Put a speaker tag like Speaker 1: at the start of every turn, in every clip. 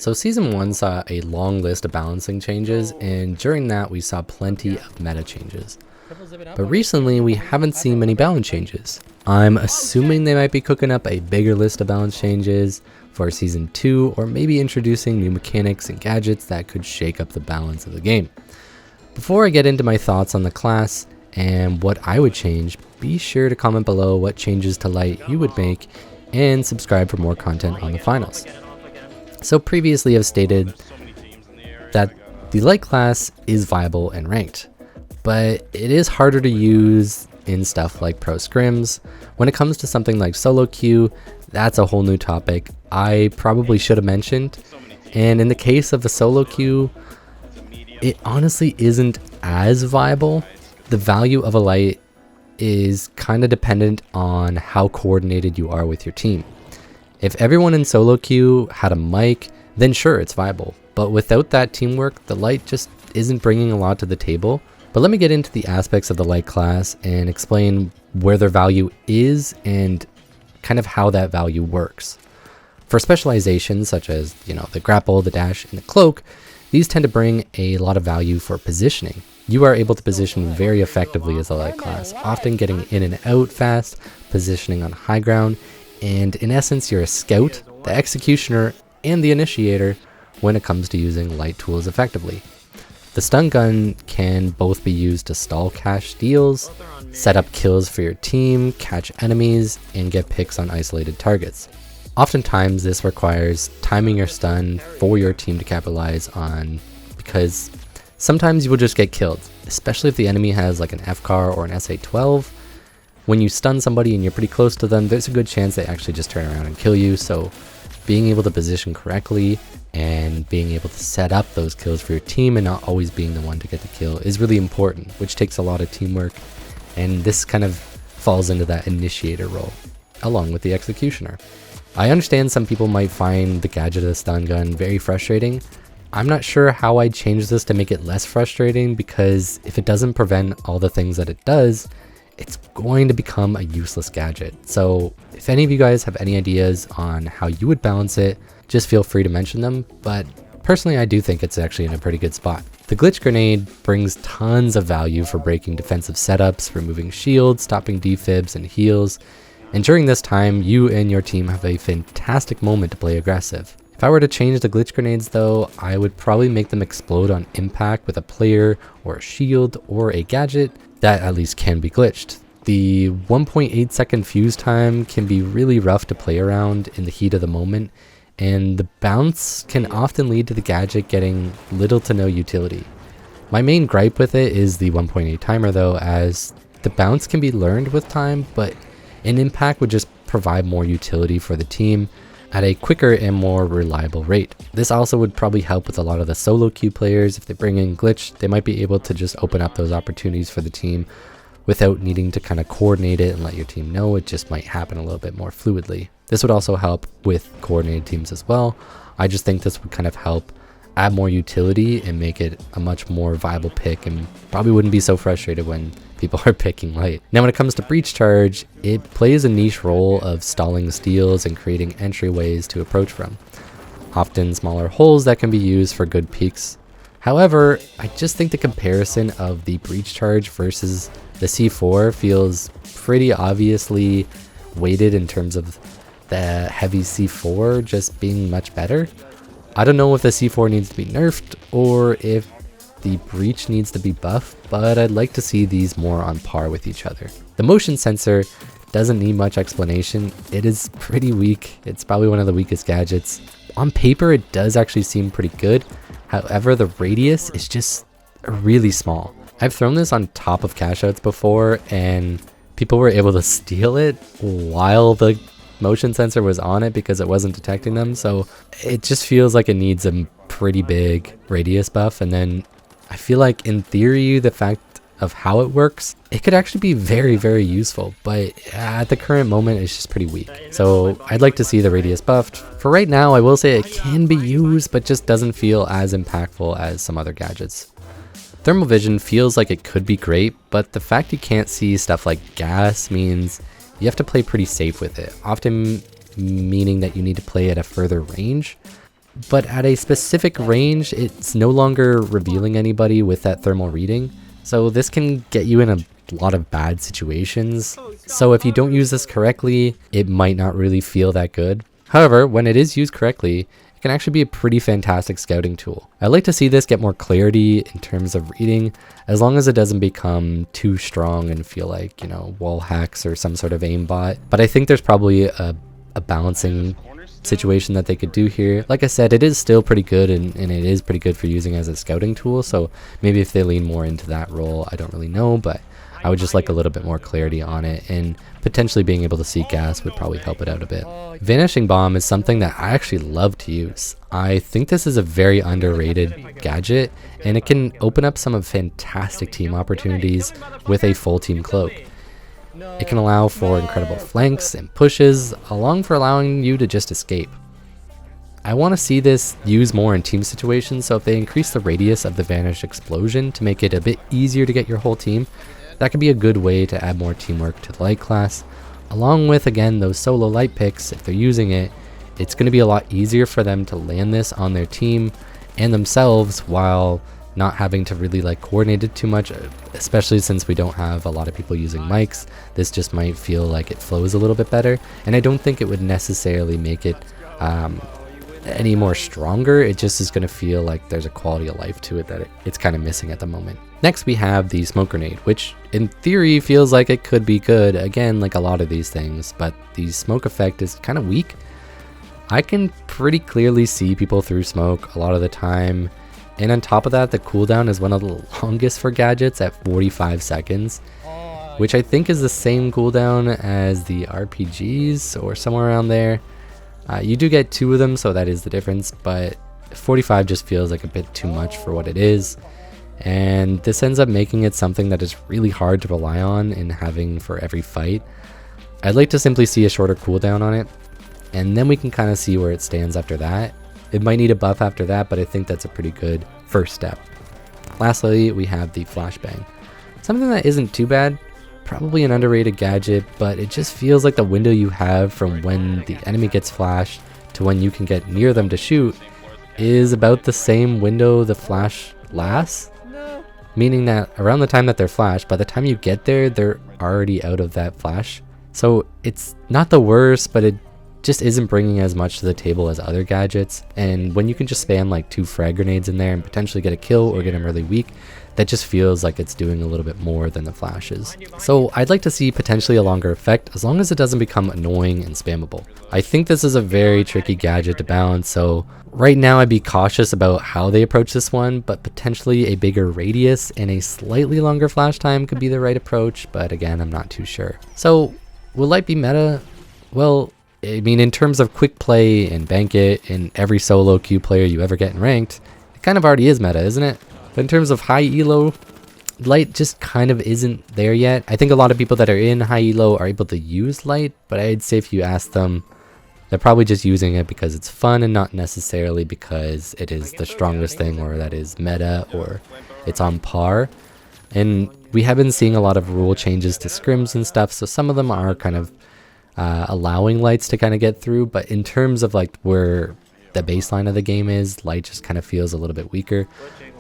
Speaker 1: So Season 1 saw a long list of balancing changes, and during that we saw plenty of meta changes. But recently we haven't seen many balance changes. I'm assuming they might be cooking up a bigger list of balance changes for Season 2, or maybe introducing new mechanics and gadgets that could shake up the balance of the game. Before I get into my thoughts on the class and what I would change, be sure to comment below what changes to Light you would make, and subscribe for more content on the finals. So previously I've stated that the Light class is viable and ranked, but it is harder to use in stuff like pro scrims. When it comes to something like solo queue, that's a whole new topic I probably should have mentioned, and in the case of the solo queue, it honestly isn't as viable. The value of a Light is kind of dependent on how coordinated you are with your team. If everyone in solo queue had a mic, then sure, it's viable. But without that teamwork, the Light just isn't bringing a lot to the table. But let me get into the aspects of the Light class and explain where their value is and kind of how that value works. For specializations such as, the grapple, the dash, and the cloak, these tend to bring a lot of value for positioning. You are able to position very effectively as a Light class, often getting in and out fast, positioning on high ground, and in essence you're a scout, the executioner, and the initiator when it comes to using Light tools effectively. The stun gun can both be used to stall cash steals, set up kills for your team, catch enemies, and get picks on isolated targets. Oftentimes this requires timing your stun for your team to capitalize on, because sometimes you will just get killed, especially if the enemy has like an FCAR or an SA-12. When you stun somebody and you're pretty close to them, there's a good chance they actually just turn around and kill you. So being able to position correctly and being able to set up those kills for your team and not always being the one to get the kill is really important, which takes a lot of teamwork. And this kind of falls into that initiator role, along with the executioner. I understand some people might find the gadget of the stun gun very frustrating. I'm not sure how I'd change this to make it less frustrating, because if it doesn't prevent all the things that it does, it's going to become a useless gadget. So if any of you guys have any ideas on how you would balance it, just feel free to mention them. But personally, I do think it's actually in a pretty good spot. The glitch grenade brings tons of value for breaking defensive setups, removing shields, stopping defibs and heals. And during this time, you and your team have a fantastic moment to play aggressive. If I were to change the glitch grenades though, I would probably make them explode on impact with a player or a shield or a gadget that at least can be glitched. The 1.8 second fuse time can be really rough to play around in the heat of the moment, and the bounce can often lead to the gadget getting little to no utility. My main gripe with it is the 1.8 timer though, as the bounce can be learned with time, but an impact would just provide more utility for the team at a quicker and more reliable rate. This also would probably help with a lot of the solo queue players. If they bring in glitch, they might be able to just open up those opportunities for the team without needing to kind of coordinate it and let your team know. It just might happen a little bit more fluidly. This would also help with coordinated teams as well. I just think this would kind of help add more utility and make it a much more viable pick, and probably wouldn't be so frustrated when people are picking Light. Now when it comes to breach charge, it plays a niche role of stalling steals and creating entryways to approach from. Often smaller holes that can be used for good peeks. However, I just think the comparison of the breach charge versus the C4 feels pretty obviously weighted in terms of the heavy C4 just being much better. I don't know if the C4 needs to be nerfed or if the breach needs to be buffed, but I'd like to see these more on par with each other. The motion sensor doesn't need much explanation. It is pretty weak. It's probably one of the weakest gadgets. On paper, it does actually seem pretty good. However, the radius is just really small. I've thrown this on top of cash outs before, and people were able to steal it while the motion sensor was on it because it wasn't detecting them. So it just feels like it needs a pretty big radius buff. And then I feel like in theory, the fact of how it works, it could actually be very, very useful, but at the current moment it's just pretty weak. So I'd like to see the radius buffed. For right now, I will say it can be used, but just doesn't feel as impactful as some other gadgets. Thermal vision feels like it could be great, but the fact you can't see stuff like gas means you have to play pretty safe with it, often meaning that you need to play at a further range. but at a specific range, it's no longer revealing anybody with that thermal reading. So this can get you in a lot of bad situations. So if you don't use this correctly, it might not really feel that good. However, when it is used correctly, it can actually be a pretty fantastic scouting tool. I like to see this get more clarity in terms of reading, as long as it doesn't become too strong and feel like, you know, wall hacks or some sort of aimbot. But I think there's probably a balancing situation that they could do here. Like I said, it is still pretty good and it is pretty good for using as a scouting tool. So maybe if they lean more into that role, I don't really know, but I would just like a little bit more clarity on it, and potentially being able to see gas would probably help it out a bit. Vanishing Bomb is something that I actually love to use. I think this is a very underrated gadget, and it can open up some of fantastic team opportunities with a full team cloak. It can allow for incredible flanks and pushes, along for allowing you to just escape. I want to see this used more in team situations, so if they increase the radius of the Vanish explosion to make it a bit easier to get your whole team, that could be a good way to add more teamwork to the light class. Along with, again, those solo light picks, if they're using it, it's going to be a lot easier for them to land this on their team and themselves while not having to really like coordinate it too much, especially since we don't have a lot of people using mics. This just might feel like it flows a little bit better, and I don't think it would necessarily make it any more stronger. It just is going to feel like there's a quality of life to it that it's kind of missing at the moment. Next we have the smoke grenade, which in theory feels like it could be good, again like a lot of these things, but the smoke effect is kind of weak. I can pretty clearly see people through smoke a lot of the time, and on top of that, the cooldown is one of the longest for gadgets at 45 seconds, which I think is the same cooldown as the RPGs or somewhere around there. You do get 2 of them, so that is the difference, but 45 just feels like a bit too much for what it is. And this ends up making it something that is really hard to rely on and having for every fight. I'd like to simply see a shorter cooldown on it, and then we can kind of see where it stands after that. It might need a buff after that, but I think that's a pretty good first step. Lastly, we have the Flashbang. Something that isn't too bad, probably an underrated gadget, but it just feels like the window you have from when the enemy gets flashed to when you can get near them to shoot is about the same window the flash lasts. Meaning that around the time that they're flashed, by the time you get there, they're already out of that flash. So it's not the worst, but it just isn't bringing as much to the table as other gadgets. And when you can just spam like 2 frag grenades in there and potentially get a kill or get them really weak, that just feels like it's doing a little bit more than the flashes. So I'd like to see potentially a longer effect, as long as it doesn't become annoying and spammable. I think this is a very tricky gadget to balance, so right now I'd be cautious about how they approach this one, but potentially a bigger radius and a slightly longer flash time could be the right approach, but again, I'm not too sure. So will light be meta? Well, I mean, in terms of quick play and bank it and every solo queue player you ever get in ranked, it kind of already is meta, isn't it? But in terms of high elo, light just kind of isn't there yet. I think a lot of people that are in high elo are able to use light, but I'd say if you ask them, they're probably just using it because it's fun and not necessarily because it is the strongest thing or that is meta or it's on par. And we have been seeing a lot of rule changes to scrims and stuff, so some of them are kind of allowing lights to kind of get through, but in terms of like where the baseline of the game is, light just kind of feels a little bit weaker.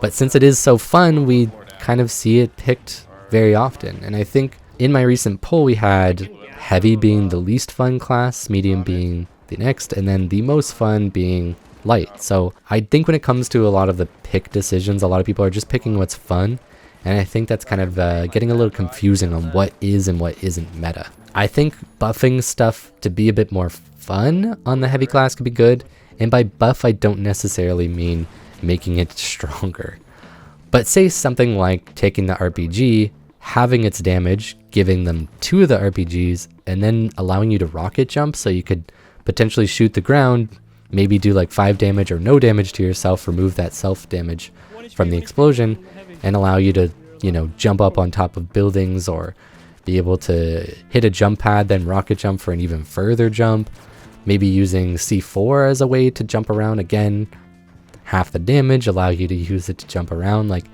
Speaker 1: But since it is so fun, we kind of see it picked very often. And I think in my recent poll we had heavy being the least fun class, medium being the next, and then the most fun being light. So I think when it comes to a lot of the pick decisions, a lot of people are just picking what's fun, and I think that's kind of getting a little confusing on what is and what isn't meta. I think buffing stuff to be a bit more fun on the heavy class could be good, and by buff I don't necessarily mean making it stronger, but say something like taking the RPG, having its damage, giving them 2 of the RPGs, and then allowing you to rocket jump so you could potentially shoot the ground, maybe do like 5 damage or no damage to yourself, remove that self damage from the explosion, and allow you to, you know, jump up on top of buildings or be able to hit a jump pad, then rocket jump for an even further jump, maybe using C4 as a way to jump around again, half the damage, allow you to use it to jump around. Like,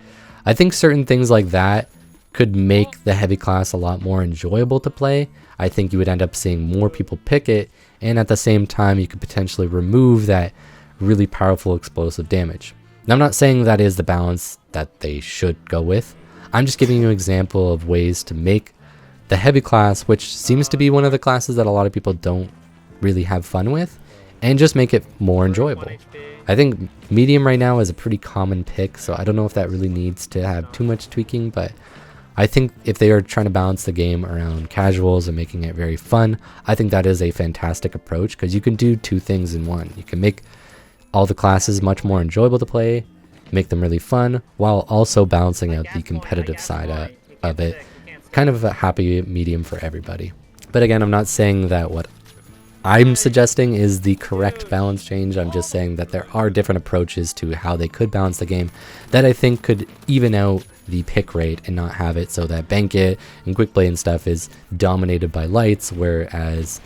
Speaker 1: I think certain things like that could make the heavy class a lot more enjoyable to play. I think you would end up seeing more people pick it, and at the same time you could potentially remove that really powerful explosive damage. Now, I'm not saying that is the balance that they should go with. I'm just giving you an example of ways to make the heavy class, which seems to be one of the classes that a lot of people don't really have fun with, and just make it more enjoyable. I think medium right now is a pretty common pick, so I don't know if that really needs to have too much tweaking, but I think if they are trying to balance the game around casuals and making it very fun, I think that is a fantastic approach, because you can do two things in one. You can make all the classes much more enjoyable to play, make them really fun, while also balancing out the competitive side of it. Kind of a happy medium for everybody. But again, I'm not saying that what I'm suggesting is the correct balance change. I'm just saying that there are different approaches to how they could balance the game that I think could even out the pick rate and not have it so that bank it and quick play and stuff is dominated by lights, whereas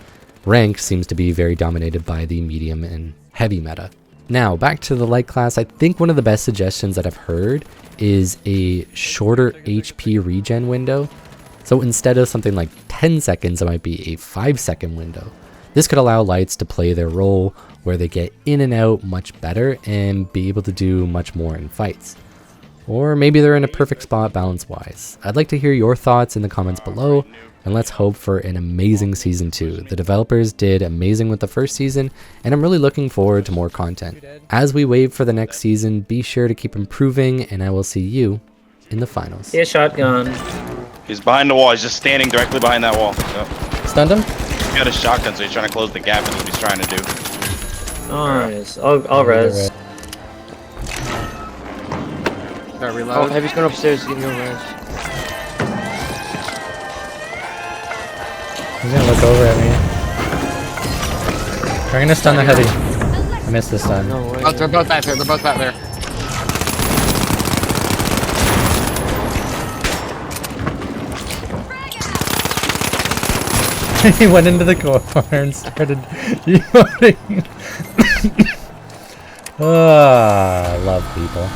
Speaker 1: ranked seems to be very dominated by the medium and heavy meta. Now back to the light class, I think one of the best suggestions that I've heard is a shorter HP regen window. So instead of something like 10 seconds, it might be a 5-second window. This could allow lights to play their role where they get in and out much better and be able to do much more in fights. Or maybe they're in a perfect spot balance-wise. I'd like to hear your thoughts in the comments below, and let's hope for an amazing Season 2. The developers did amazing with the first season, and I'm really looking forward to more content. As we wait for the next season, be sure to keep improving, and I will see you in the finals.
Speaker 2: Yeah, shotgun.
Speaker 3: He's behind the wall. He's just standing directly behind that wall. Yep.
Speaker 1: Stunned him?
Speaker 3: He's got a shotgun, so he's trying to close the gap. That's what he's trying to do.
Speaker 2: Nice. I'll res.
Speaker 4: Oh, Heavy's going upstairs. Give me a res.
Speaker 1: He's gonna look over at me. We're gonna stun the heavy. I missed the stun.
Speaker 4: No way.
Speaker 5: Oh, they're both back there. They're both back there.
Speaker 1: He went into the corner and started emoting. Ah, I love people.